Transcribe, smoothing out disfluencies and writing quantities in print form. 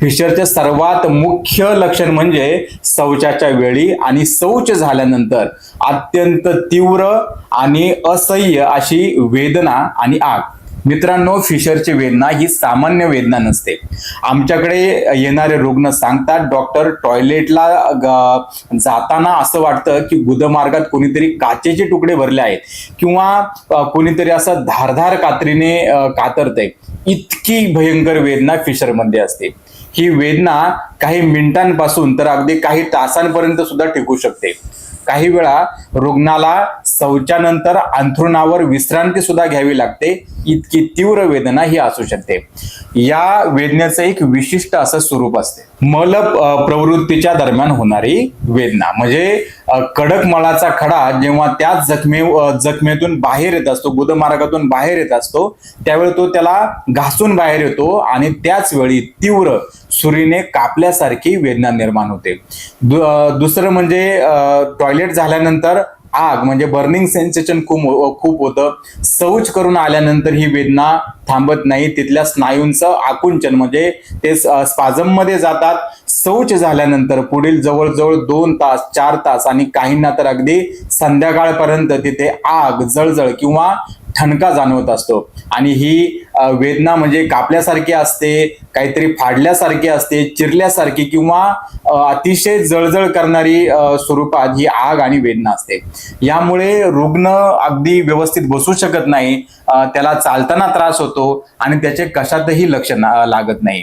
फिशरचे सर्वात मुख्य लक्षण म्हणजे शौचाच्या वेळी आणि शौच झाल्यानंतर अत्यंत तीव्र आणि असह्य अशी वेदना आणि आग। मित्रांनो, फिशरची वेदना ही सामान्य वेदना नसते। आमच्याकडे येणारे रुग्ण सांगतात, डॉक्टर टॉयलेटला जाताना असं वाटतं की गुदमार्गात कोणीतरी काचेचे तुकडे भरले आहेत किंवा कोणीतरी असं धारधार कात्रीने कातरतंय। इतकी भयंकर वेदना फिशरमध्ये असते। ही वेदना काही मिनिटांपासून तर अगदी काही तासांपर्यंत सुद्धा टिकू शकते। काही वेळा रुग्णाला शौचानंतर अंथरुणावर विश्रांती सुद्धा घ्यावी लागते, इतकी तीव्र वेदना ही असू शकते। या वेदनेचं एक विशिष्ट असं स्वरूप असते। मल प्रवृत्तीच्या दरम्यान होणारी वेदना म्हणजे कडक मलाचा खडा जेव्हा त्याच जखमेतून बाहेर येत असतो, गुदमार्गातून बाहेर येत असतो, त्यावेळी तो त्याला घासून बाहेर येतो आणि त्याच वेळी तीव्र सुरीने कापल्यासारखी वेदना निर्माण होते। दुसरं म्हणजे टॉयलेट झाल्यानंतर आग म्हणजे बर्निंग सेन्सेशन खूप होतं। शौच करून आल्यानंतर ही वेदना थांबत नाही, तिथल्या स्नायूंचं आकुंचन म्हणजे ते स्पाझम मध्ये जातात। शौच झाल्यानंतर पुढील जवळजवळ 2 तास 4 तास आणि काहींना तर अगदी संध्याकाळपर्यंत तिथे आग, जळजळ किंवा ठणका जाणवत असतो आणि ही वेदना म्हणजे कापल्यासारखी असते, काहीतरी फाडल्यासारखी असते, चिरल्यासारखी किंवा अतिशय जळजळ करणारी स्वरूपात ही आग आणि वेदना असते। यामुळे रुग्ण अगदी व्यवस्थित बसू शकत नाही, त्याला चालताना त्रास होतो आणि त्याचे कशातही लक्ष लागत नाही।